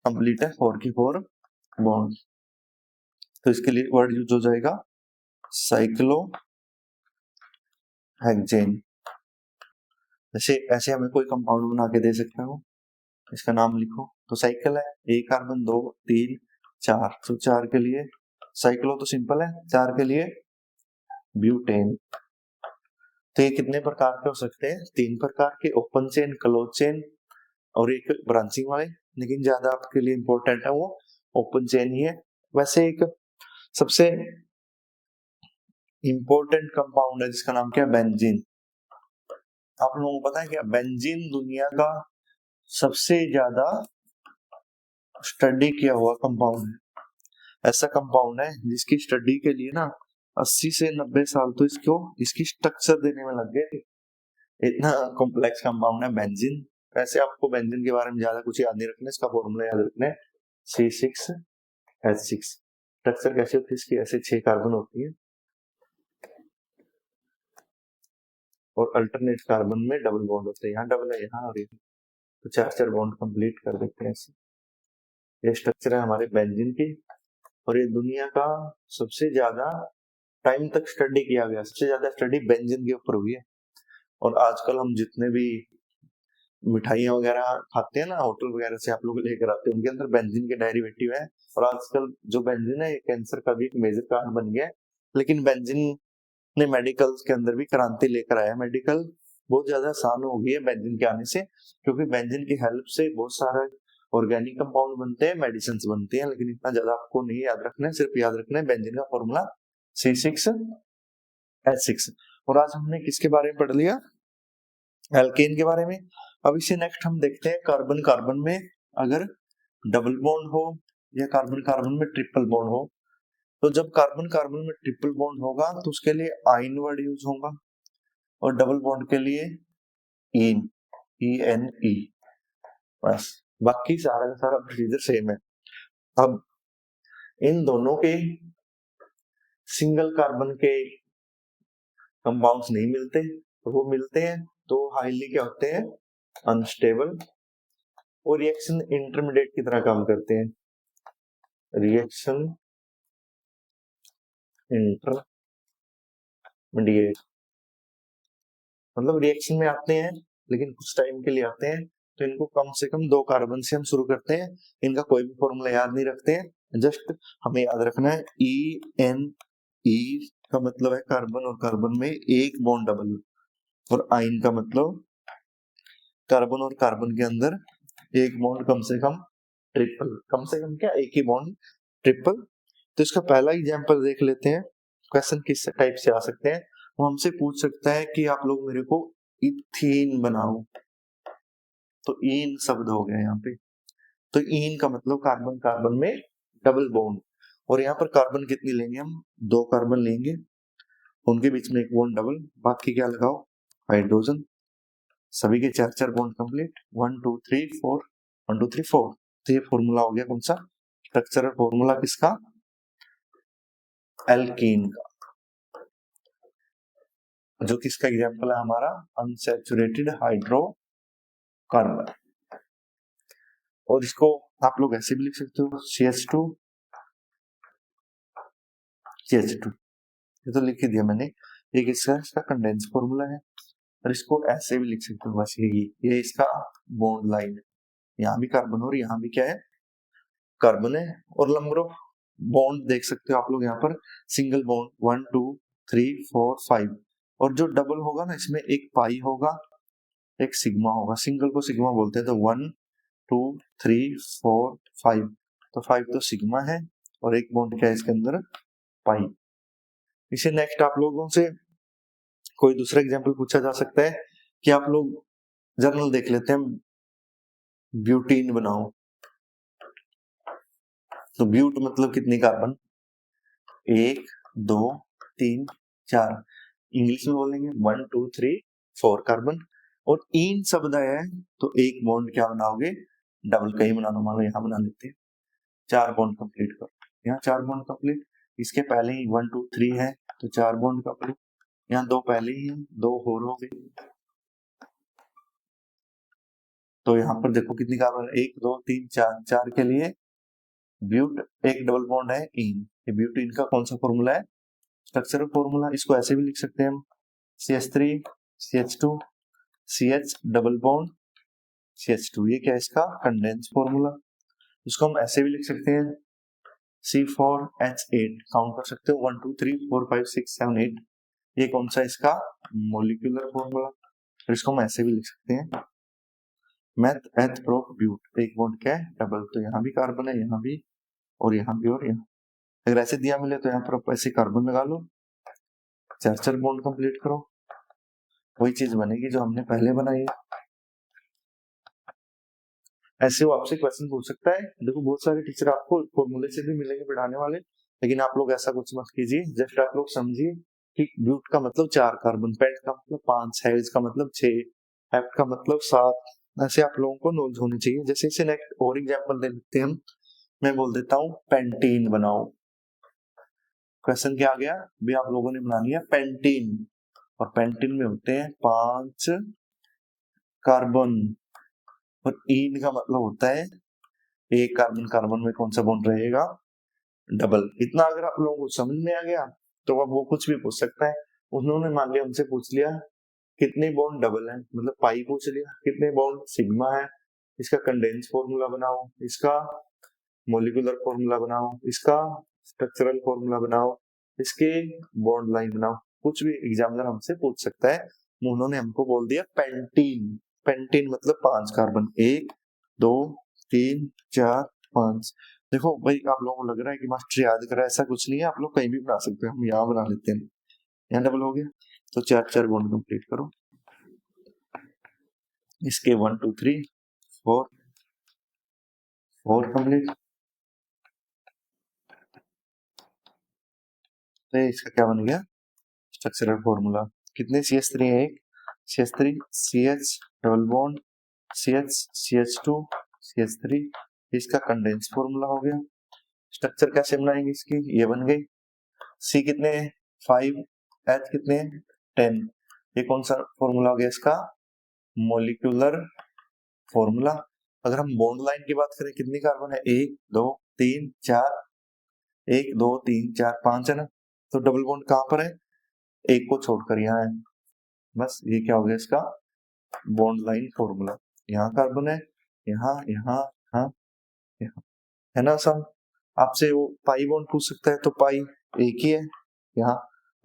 कंप्लीट है, 4 की 4 बॉन्ड। तो इसके लिए वर्ड यूज हो जाएगा साइक्लो हेक्सेन। जैसे ऐसे हमें कोई कंपाउंड बना के दे सकता हो, इसका नाम लिखो, तो साइकिल है, एक कार्बन, 2, 3, 4, तो 4 के लिए साइक्लो तो सिंपल है, 4 के लिए ब्यूटेन। तो ये कितने प्रकार के हो सकते हैं, 3 प्रकार के, ओपन चेन, क्लोज चेन और एक ब्रांचिंग वाले, लेकिन ज्यादा आपके लिए इंपॉर्टेंट है वो ओपन चेन ही है। वैसे एक सबसे इंपॉर्टेंट कंपाउंड है जिसका नाम क्या है, बेंजीन। आप लोगों को पता है क्या, बेंजीन दुनिया का सबसे ज्यादा स्टडी किया हुआ कंपाउंड है। ऐसा कंपाउंड है जिसकी स्टडी के लिए ना 80 से 90 साल तो इसकी स्ट्रक्चर देने में लग गए, इतना कॉम्प्लेक्स कंपाउंड है बेंजीन। वैसे आपको बेंजीन के बारे में ज्यादा कुछ याद नहीं रखना, इसका फॉर्मूला याद रखना है C6H6। स्ट्रक्चर कैसे होती है इसकी, ऐसे 6 कार्बन होती है और अल्टरनेट कार्बन में डबल बॉन्ड होते हैं, यहाँ डबल है, यहाँ और तो 4 बॉन्ड कंप्लीट कर देते हैं ऐसे। ये स्ट्रक्चर है हमारे बेंजीन की, और ये दुनिया का सबसे ज्यादा टाइम तक स्टडी किया गया, सबसे ज्यादा स्टडी बेंजीन के ऊपर हुई है। और आजकल हम जितने भी मिठाइयाँ वगैरह खाते हैं ना, होटल वगैरह से आप लोग लेकर आते हैं, उनके अंदर बेंजीन के डेरिवेटिव है। और आजकल जो बेंजीन है, ये कैंसर का भी एक मेजर कारण बन गया है। लेकिन बेंजीन ने मेडिकल के अंदर भी क्रांति लेकर आया, मेडिकल बहुत ज्यादा आसान हो गई है बेंजीन के आने से, क्योंकि बेंजीन की हेल्प से बहुत सारे ऑर्गेनिक कंपाउंड बनते हैं, मेडिसिन बनती हैं। लेकिन इतना ज्यादा आपको नहीं याद रखना है, सिर्फ याद रखना है बेंजीन का फॉर्मूला C6H6। और आज हमने किसके बारे में पढ़ लिया, एल्केन के बारे में। अब इसे नेक्स्ट हम देखते हैं कार्बन कार्बन में अगर डबल बॉन्ड हो या कार्बन कार्बन में ट्रिपल बॉन्ड हो। तो जब कार्बन कार्बन में ट्रिपल बॉन्ड होगा तो उसके लिए आइन वर्ड यूज होगा, और डबल बॉन्ड के लिए इन, ENE, बस। बाकी सारा का सारा प्रोसीजर सेम है। अब इन दोनों के सिंगल कार्बन के कंपाउंड्स नहीं मिलते, तो वो मिलते हैं तो हाईली क्या होते हैं, अनस्टेबल, और रिएक्शन इंटरमीडिएट की तरह काम करते हैं, रिएक्शन इंटरमीडिएट। मतलब रिएक्शन में आते हैं लेकिन कुछ टाइम के लिए आते हैं, तो इनको कम से कम 2 कार्बन से हम शुरू करते हैं। इनका कोई भी फॉर्मूला याद नहीं रखते हैं, जस्ट हमें याद रखना है E का मतलब है कार्बन और कार्बन में एक बॉन्ड डबल, और आइन का मतलब कार्बन और कार्बन के अंदर एक बॉन्ड कम से कम ट्रिपल, कम से कम क्या एक ही बॉन्ड ट्रिपल। तो इसका पहला एग्जांपल देख लेते हैं। क्वेश्चन किस टाइप से आ सकते हैं, वो हमसे पूछ सकता है कि आप लोग मेरे को इथीन बनाओ, तो ईन शब्द हो गया यहाँ पे। तो ईन का मतलब कार्बन कार्बन में डबल बॉन्ड, और यहाँ पर कार्बन कितनी लेंगे हम, 2 कार्बन लेंगे, उनके बीच में एक बॉन्ड डबल, बाकी क्या लगाओ हाइड्रोजन, सभी के 4 बॉन्ड कंप्लीट, 1 2 3 4, 1 2 3 4। तो ये फॉर्मूला हो गया कौन सा, स्ट्रक्चरल फॉर्मूला किसका, एल्कीन का, जो किसका एग्जांपल है हमारा, अनसैचुरेटेड हाइड्रोकार्बन। और इसको आप लोग ऐसे भी लिख सकते हो CH2 CH2, ये तो लिख ही दिया मैंने। ये किसका, इसका कंडेंस फॉर्मूला है। और इसको ऐसे भी लिख सकते हो बस, ये इसका बॉन्ड लाइन है, यहाँ भी कार्बन और यहाँ भी क्या है कार्बन है। और नंबर ऑफ बॉन्ड देख सकते हो आप लोग यहाँ पर, सिंगल बॉन्ड 1 2 3 4 5, और जो डबल होगा ना इसमें एक पाई होगा एक सिग्मा होगा। सिंगल को सिग्मा बोलते हैं, तो 1 2 3 4 5, तो 5 तो सिग्मा है और एक बॉन्ड क्या है इसके अंदर, पाई। इसे नेक्स्ट आप लोगों से कोई दूसरा एग्जांपल पूछा जा सकता है कि आप लोग जर्नल देख लेते हैं, ब्यूटीन बनाओ, तो ब्यूट मतलब कितनी कार्बन, 1 2 3 4, इंग्लिश में बोलेंगे 1 2 3 4 कार्बन। और इन शब्द है तो एक बॉन्ड क्या बनाओगे, डबल का ही बनाना, मान लो यहाँ बना लेते हैं, 4 बॉन्ड कंप्लीट करो, यहाँ 4 बॉन्ड कंप्लीट, इसके पहले ही 1 2 3 है तो 4 बॉन्ड कंप्लीट, यहाँ 2 पहले ही है, 2 और हो गए, तो यहाँ पर देखो कितनी कार्बन, 1 2 3 4, 4 के लिए ब्यूट, एक डबल बॉन्ड है इन, ये ब्यूटीन का कौन सा फॉर्मूला है, स्ट्रक्चरल फॉर्मूला। इसको ऐसे भी लिख सकते हैं हम, CH3 CH2 CH double bond CH2, ये क्या है इसका कंडेंस फॉर्मूला। इसको हम ऐसे भी लिख सकते हैं C4H8, काउंट कर सकते हो 1 2 3 4 5 6 7 8, ये कौन सा इसका मोलिकुलर फॉर्मूला। इसको हम ऐसे भी लिख सकते हैं मैथ एथ प्रोप ब्यूट, एक बॉन्ड क्या है डबल, तो यहाँ भी कार्बन है यहाँ भी और यहाँ भी और यहाँ, अगर ऐसे दिया मिले तो यहाँ पर ऐसे कार्बन लगा लो, 4 बॉन्ड कंप्लीट करो, वही चीज बनेगी जो हमने पहले बनाई है। ऐसे वो आपसे क्वेश्चन पूछ सकता है। देखो बहुत सारे टीचर आपको फॉर्मूले से भी मिलेंगे पढ़ाने वाले, लेकिन आप लोग ऐसा कुछ मत कीजिए, जस्ट आप लोग समझिए कि ब्यूट का मतलब 4 कार्बन, पेंट का मतलब 5, हेल्स का मतलब 6, हेप्ट का मतलब 7, ऐसे आप लोगों को नॉलेज होनी चाहिए। जैसे इसे नेक्स्ट और एग्जांपल दे लेते हैं हम, मैं बोल देता हूँ पेंटीन बनाओ, क्वेश्चन क्या आ गया भी, आप लोगों ने बनानी है पेंटीन, और पेंटीन में होते हैं 5 कार्बन, और इन का मतलब होता है एक कार्बन, कार्बन में कौन सा बॉन्ड रहेगा डबल। इतना अगर आप लोगों को समझ में आ गया तो अब वो कुछ भी पूछ सकता है। उन्होंने मान लिया हमसे पूछ लिया कितने बॉन्ड डबल है, मतलब पाई पूछ लिया, कितने बॉन्ड सिग्मा है, इसका कंडेंस फॉर्मूला बनाओ, इसका मोलिकुलर फॉर्मूला बनाओ, इसका स्ट्रक्चरल फॉर्मूला बनाओ, इसके बॉन्ड लाइन बनाओ, कुछ भी एग्जामिनर हमसे पूछ सकता है। उन्होंने हमको बोल दिया पेंटीन, पेंटीन मतलब 5 कार्बन, 1 2 3 4 5। देखो भाई आप लोगों को लग रहा है कि मास्टर याद करा, ऐसा कुछ नहीं है, आप लोग कहीं भी बना सकते हैं, हम यहाँ बना लेते हैं, यहाँ डबल हो गया, तो 4 बॉन्ड कंप्लीट करो, इसके 1 2 3 4 कंप्लीट, तो इसका क्या बन गया स्ट्रक्चरल फॉर्मूला। कितने CH3 है, एक CH3 CH double bond CH CH2 CH3, इसका कंडेंस फॉर्मूला हो गया। स्ट्रक्चर कैसे बनाएंगे इसकी, ये बन गई, C कितने 5, H कितने 10, ये कौन सा फॉर्मूला हो गया इसका मोलिकुलर फॉर्मूला। अगर हम बॉन्ड लाइन की बात करें कितनी कार्बन है, 1 2 3 4, 1 2 3 4 5 है ना, तो डबल बॉन्ड कहां पर है, एक को छोड़कर यहाँ है, बस ये क्या हो गया इसका बॉन्ड लाइन फॉर्मूला। यहाँ कार्बन है, यहाँ यहाँ यहाँ यहाँ, है ना आसान। आपसे वो पाई बॉन्ड पूछ सकता है तो पाई एक ही है यहाँ,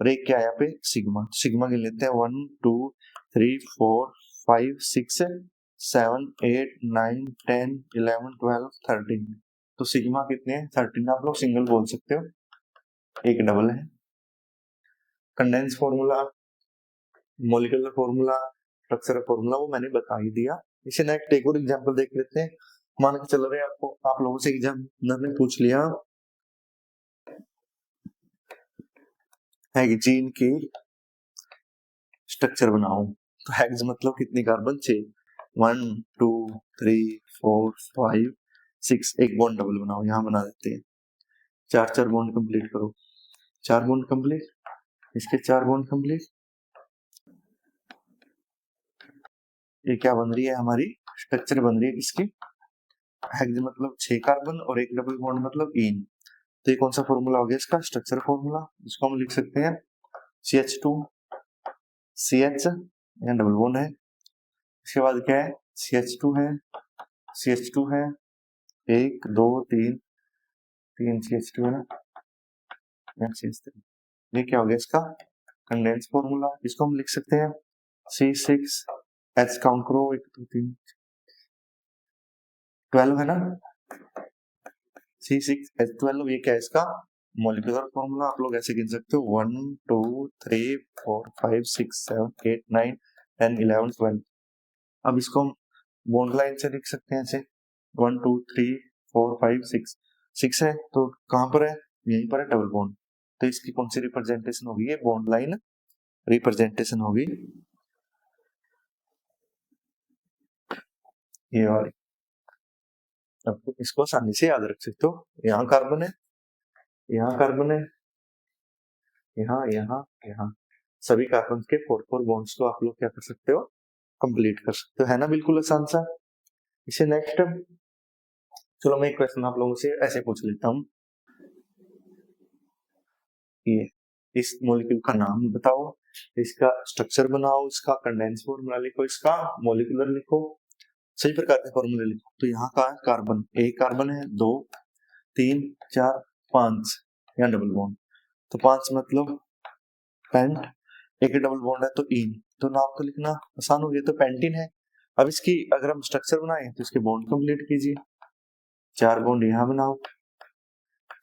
और एक क्या है यहाँ पे सिग्मा। सिग्मा गिन लेते हैं 1 2 3 4 5 6 7 8 9 10 11 12 13। तो सिग्मा कितने हैं 13। आप लोग सिंगल बोल सकते हो, एक डबल है। Condense formula, molecular formula, structural formula वो मैंने बता ही दिया। इसे नेक्स्ट एक और एग्जांपल देख लेते हैं। मान के चल रहे हैं आपको, आप लोगों से एग्जामिनर ने पूछ लिया है कि जीन की स्ट्रक्चर बनाओ, तो हेक्स मतलब कितनी कार्बन 6, 1 2 3 4 5 6, एक बॉन्ड डबल बनाओ, यहाँ बना देते हैं। 4 बॉन्ड कंप्लीट करो, 4 बॉन्ड कंप्लीट, इसके 4 बॉन्ड कंप्लीट। ये क्या बन रही है हमारी स्ट्रक्चर बन रही है इसकी, हेक्स मतलब 6 कार्बन और एक डबल बॉन्ड मतलब इन। तो ये कौन सा फॉर्मूला हो गया इसका स्ट्रक्चर फॉर्मूला, इसको हम लिख सकते हैं CH2 CH, यहाँ डबल बॉन्ड है। इसके बाद क्या है CH2 है, CH2 है 1 2 3 3 CH2 है ना, CH3। ये क्या हो गया इसका कंडेंस फॉर्मूला, इसको हम लिख सकते हैं C6H, काउंट करो 1 2 3 12 है ना, C6H12। ये क्या है इसका मॉलिक्यूलर फॉर्मूला। आप लोग ऐसे गिन सकते हो 1 2 3 4 5 6 7 8 9 10 11 12। अब इसको हम बॉन्ड लाइन से लिख सकते हैं ऐसे 1 2 3 4 5 6, 6 है तो कहां पर है, यहीं पर है डबल बॉन्ड। तो इसकी कौन सी रिप्रेजेंटेशन होगी, ये बॉन्ड लाइन रिप्रेजेंटेशन होगी ये वाली। अब इसको आसानी से याद रख सकते हो, यहाँ कार्बन है, यहाँ कार्बन है, यहाँ यहाँ यहाँ, सभी कार्बन के 4 बॉन्ड्स को आप लोग क्या कर सकते हो कंप्लीट कर सकते हो, है ना बिल्कुल आसान सा। इसे नेक्स्ट चलो मैं एक क्वेश्चन आप लोगों से ऐसे पूछ लेता हूँ, ये इस मॉलिक्यूल का नाम बताओ, इसका स्ट्रक्चर बनाओ, इसका कंडेंस फॉर्मूला लिखो, इसका मॉलिक्यूलर लिखो, सही प्रकार के फॉर्मूले लिखो। तो यहाँ का कार्बन, एक कार्बन है 2 3 4 5, यहाँ डबल बॉन्ड, तो 5 मतलब पेंट, एक डबल बॉन्ड है तो इन, तो नाम तो लिखना आसान हो गया, तो पेंटिन है। अब इसकी अगर हम स्ट्रक्चर बनाए तो इसके बॉन्ड कंप्लीट कीजिए, 4 बॉन्ड यहाँ बनाओ,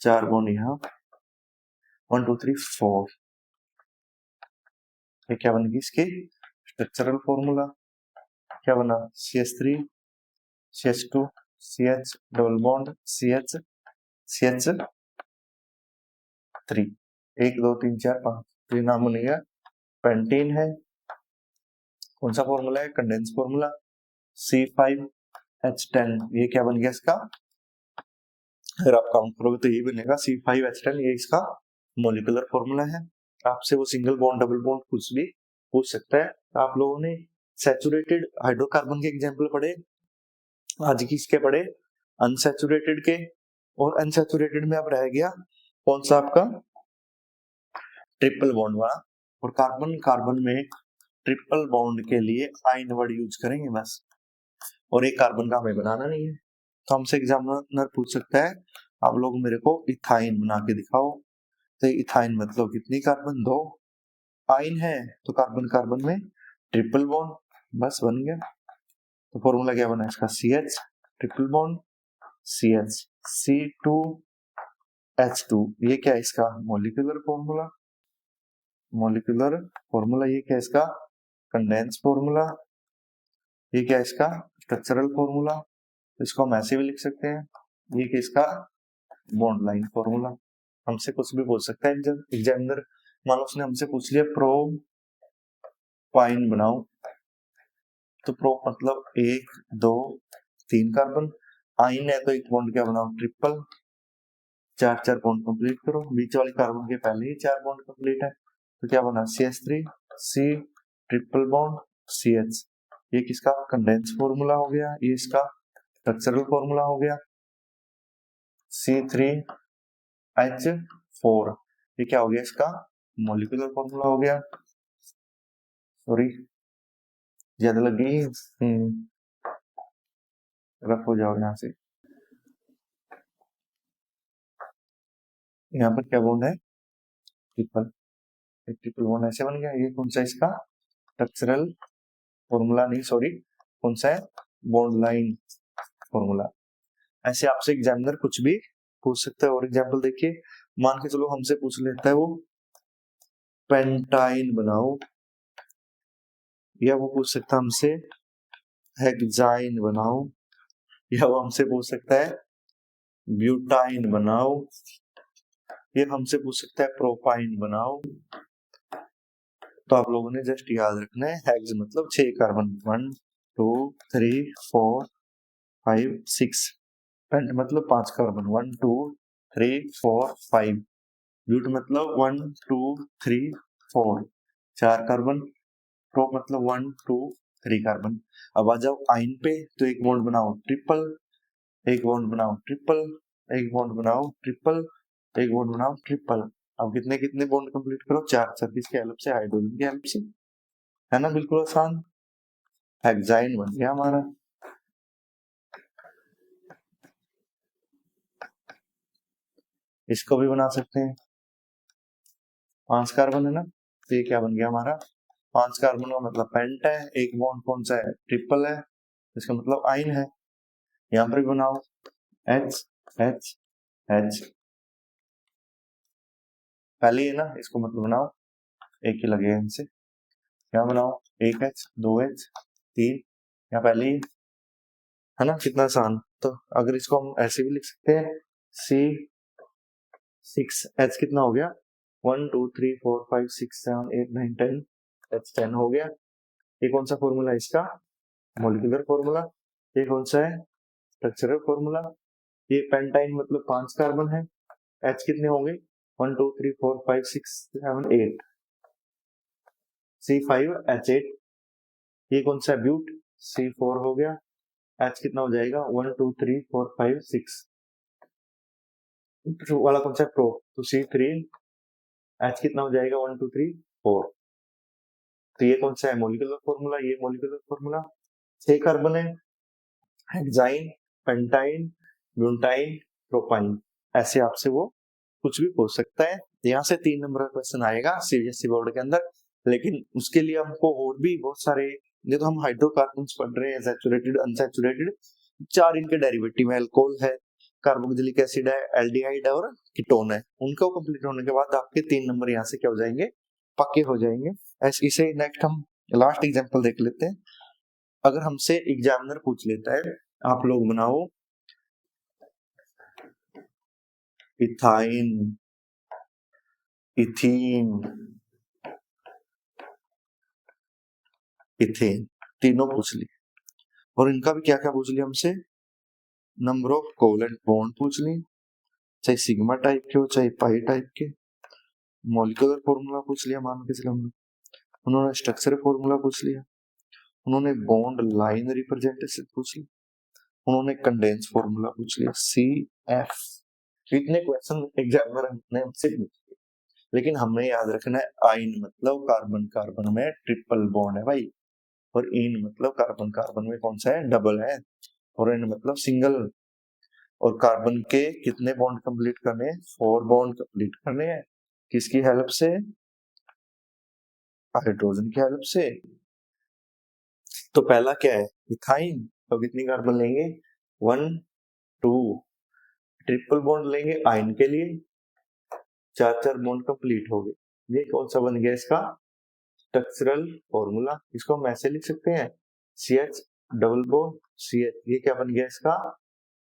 4 बॉन्ड यहाँ, 1 2 3 4। ये क्या बनेगी इसकी स्ट्रक्चरल फॉर्मूला, क्या बना CH3 CH2 CH double bond CH CH3, 1 2 3 4 5, तो ये नाम बनेगा पेंटीन है। कौन सा फॉर्मूला है कंडेंस फॉर्मूला C5H10, ये क्या बन गया इसका, अगर आप काउंट करोगे तो ये बनेगा C5H10, ये इसका मॉलिक्यूलर फॉर्मूला है। आपसे वो सिंगल बॉन्ड डबल बॉन्ड कुछ भी पूछ सकता है। आप लोगों ने सैचुरेटेड हाइड्रोकार्बन के एग्जाम्पल पढ़े, आज किसके पढ़े अनसैचुरेटेड के, और अनसैचुरेटेड में अब रह गया कौन सा आपका ट्रिपल बॉन्ड वाला, और कार्बन कार्बन में ट्रिपल बॉन्ड के लिए आइन वर्ड यूज करेंगे बस, और एक कार्बन का हमें बनाना नहीं है। तो हमसे एग्जामिनर पूछ सकता है आप लोग मेरे को इथाइन बना के दिखाओ, तो इथाइन मतलब कितनी कार्बन 2, आइन है तो कार्बन कार्बन में ट्रिपल बॉन्ड, बस बन गया। तो फॉर्मूला क्या बना इसका CH triple bond CH C2H2, ये क्या है इसका मॉलिक्यूलर फॉर्मूला, मॉलिक्यूलर फॉर्मूला, ये क्या है इसका कंडेंस फॉर्मूला, ये क्या है इसका स्ट्रक्चरल फॉर्मूला, इसको हम ऐसे भी लिख सकते हैं, ये क्या इसका बॉन्ड लाइन फॉर्मूला। हमसे कुछ भी पूछ सकता है एग्जामिनर, मान लो उसने हमसे पूछ लिया प्रो पाइन बनाओ, तो प्रो मतलब 1 2 3 कार्बन, आइन है तो एक बॉन्ड क्या बनाओ ट्रिपल, 4 बॉन्ड कंप्लीट करो, बीच वाले कार्बन के पहले ही 4 बॉन्ड कंप्लीट है, तो क्या बना CH3 C triple bond CH, ये किसका कंडेंस फॉर्मूला हो गया, ये इसका स्ट्रक्चरल फॉर्मूला हो गया C3H4, ये क्या हो गया इसका मॉलिक्यूलर फॉर्मूला हो गया। सॉरी ज्यादा लग गई रफ हो जाओ यहाँ से। यहाँ पर क्या बॉन्ड है, ट्रिपल, एक ट्रिपल बॉन्ड ऐसे बन गया। ये कौन सा इसका स्ट्रक्चरल फॉर्मूला, नहीं सॉरी, कौन सा है, बॉन्ड लाइन फॉर्मूला। ऐसे आपसे एग्जामिनर कुछ भी पूछ सकता है। और एग्जाम्पल देखिए, मान के चलो हमसे पूछ लेता है वो पेंटाइन बनाओ, या वो पूछ सकता है हमसे हेक्साइन बनाओ, या वो हमसे पूछ सकता है ब्यूटाइन बनाओ, ये हमसे पूछ सकता है प्रोपाइन बनाओ। तो आप लोगों ने जस्ट याद रखना है, हेक्स मतलब 6 कार्बन, 1 2 3 4 5 6, पेंट मतलब 5 कार्बन, 1 2 3 4 5, ब्यूट मतलब 1 2 3 4, 4 कार्बन, प्रो मतलब 1 2 3 कार्बन। अब आ जाओ आइन पे, तो एक बॉन्ड बनाओ ट्रिपल, एक बॉन्ड बनाओ ट्रिपल, एक बॉन्ड बनाओ ट्रिपल, एक बॉन्ड बनाओ ट्रिपल। अब कितने कितने बॉन्ड कंप्लीट करो, 4 4, किसके हेल्प से, हाइड्रोजन की हेल्प से, है ना, बिल्कुल आसान। हेक्साइन बन गया हमारा। इसको भी बना सकते हैं, 5 कार्बन है ना, तो ये क्या बन गया हमारा, 5 कार्बन का मतलब पेंट है, एक बॉन्ड कौन सा है, ट्रिपल है, इसका मतलब आइन है। यहाँ पर भी बनाओ H H H, पहले ही है ना, इसको मतलब बनाओ, एक ही लगेगा इनसे। यहाँ बनाओ 1H 2H 3, यहाँ पहले ही है ना, कितना आसान। तो अगर इसको हम ऐसे भी लिख सकते हैं, C6H कितना हो गया, 1 2 3 4 5 6 7 8 9 10, H10 हो गया। ये कौन सा फॉर्मूला है इसका, मॉलिक्यूलर फॉर्मूला। ये कौन सा है, स्ट्रक्चरल फॉर्मूला। ये पेंटाइन मतलब 5 कार्बन है, H कितने होंगे, 1 2 3 4 5 6 7 8, C5H8। ये कौन सा ब्यूट, C4 हो गया, H कितना हो जाएगा, 1 2 3 4 5 6, वाला कौन सा प्रो, तो C3H कितना हो जाएगा, 1 2 3 4। तो ये कौन सा है, मॉलिक्यूलर फॉर्मूला, ये मॉलिक्यूलर फॉर्मूला। 6 कार्बन है, हेक्साइन, पेंटाइन, ब्यूटाइन, प्रोपाइन। ऐसे आपसे वो कुछ भी पूछ सकता है। यहाँ से 3 नंबर का क्वेश्चन आएगा सीबीएसई बोर्ड के अंदर। लेकिन उसके लिए हमको और भी बहुत सारे, ये तो हम हाइड्रोकार्बन्स पढ़ रहे हैं, सैचुरेटेड, अनसैचुरेटेड, 4 इनके डेरिवेटिव है, अल्कोहल है, कार्बोक्सिलिक एसिड है, एल्डिहाइड है और कीटोन है। उनको कंप्लीट होने के बाद आपके 3 नंबर यहाँ से क्या हो जाएंगे, पक्के हो जाएंगे। इसे नेक्स्ट हम लास्ट एग्जांपल देख लेते हैं। अगर हमसे एग्जामिनर पूछ लेता है, आप लोग बनाओ इथाइन, इथीन, इथेन, तीनों पूछ ली, और इनका भी क्या क्या पूछ लिया हमसे, नंबर ऑफ कोवेलेंट बॉन्ड पूछ ली, चाहे सिग्मा टाइप के हो चाहे पाई टाइप के, मॉलिक्यूलर फॉर्मूला पूछ लिया, मान के चलो हमने, उन्होंने स्ट्रक्चर फॉर्मूला पूछ लिया, उन्होंने बॉन्ड लाइन रिप्रेजेंटेशन पूछ ली, उन्होंने कंडेंस फॉर्मूला पूछ लिया, CF। इतने क्वेश्चन एग्जामिनर ने हमसे पूछे, लेकिन हमें याद रखना है, आइन मतलब कार्बन कार्बन में ट्रिपल बॉन्ड है भाई, और इन मतलब कार्बन कार्बन में कौन सा है, डबल है, और एन मतलब सिंगल। और कार्बन के कितने बॉन्ड कंप्लीट करने हैं, 4 बॉन्ड कंप्लीट करने हैं, किसकी हेल्प से, हाइड्रोजन की हेल्प से। तो पहला क्या है, इथाइन, तो कितनी कार्बन लेंगे, 1 2, ट्रिपल बॉन्ड लेंगे आइन के लिए, 4 4 बॉन्ड कंप्लीट हो गए। ये कौन सा बन गया इसका स्ट्रक्चरल फॉर्मूला। इसको हम ऐसे लिख सकते हैं, CH डबल बॉन्ड CH, ये क्या बन गया इसका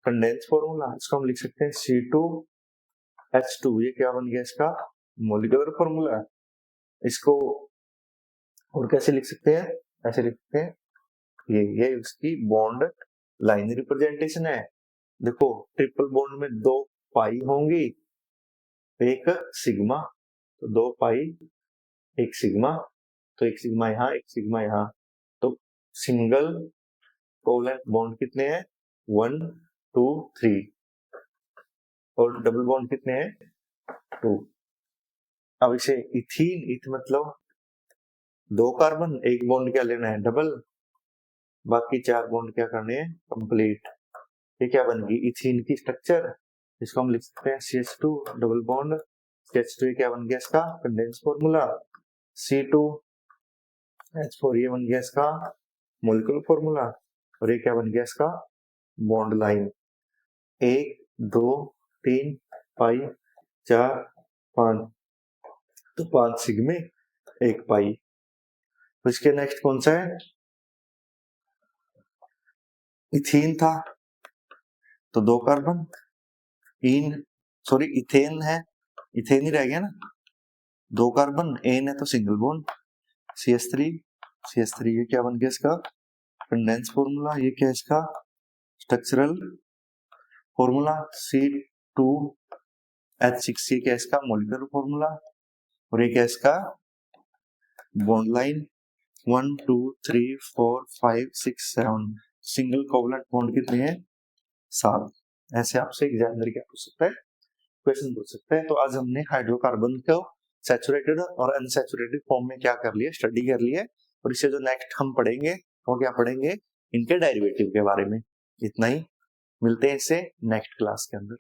कंडेंस फॉर्मूला। इसको हम लिख सकते हैं C2H2, ये क्या बन गया इसका मॉलिक्यूलर फॉर्मूला। इसको और कैसे लिख सकते हैं, ऐसे लिख सकते हैं, ये उसकी बॉन्ड लाइन रिप्रेजेंटेशन है। देखो ट्रिपल बॉन्ड में 2 पाई होंगी, एक सिग्मा, तो 2 पाई, एक सिग्मा, तो एक सिग्मा यहाँ एक सिग्मा यहाँ, तो सिंगल कोवेलेंट बॉन्ड कितने हैं, 1 2 3, और डबल बॉन्ड कितने हैं, 2। अब इसे इथीन, इथ मतलब 2 कार्बन, एक बॉन्ड क्या लेना है, डबल, बाकी 4 बॉन्ड क्या करने हैं, कंप्लीट। ये क्या बन गई, इथीन की स्ट्रक्चर, इसको हम लिख सकते हैं CH2 डबल बॉन्ड CH2, ये क्या बन गया इसका कंडेंस फॉर्मूला, C2H4 ये बन गया इसका मोलिकुलर फॉर्मूला, और ये क्या बन गया इसका बॉन्ड लाइन, 1 2 3 पाई 4 5, तो 5 सिग्मे 1 पाई। तो इसके नेक्स्ट कौन सा है, इथीन था तो 2 कार्बन, इथेन है, इथेन ही रह गया ना, 2 कार्बन, एन है तो सिंगल बॉन्ड, CH3 ये क्या बन गया इसका कंडेंस फॉर्मूला, ये क्या है इसका स्ट्रक्चरल फॉर्मूला, C2H6 ये क्या है इसका मॉलिक्यूलर फॉर्मूला, और ये क्या है इसका bond line 1 2 3 4 5 6 7, single covalent bond कितने हैं 7। ऐसे आपसे एग्जामिनर क्या पूछ सकता है, क्वेश्चन पूछ सकता है। तो आज हमने हाइड्रोकार्बन को सैचुरेटेड और अनसैचुरेटेड फॉर्म में क्या कर लिया, स्टडी कर लिया, और इससे जो नेक्स्ट हम पढ़ेंगे वो क्या पढ़ेंगे, इनके डेरिवेटिव के बारे में। इतना ही, मिलते हैं इससे नेक्स्ट क्लास के अंदर।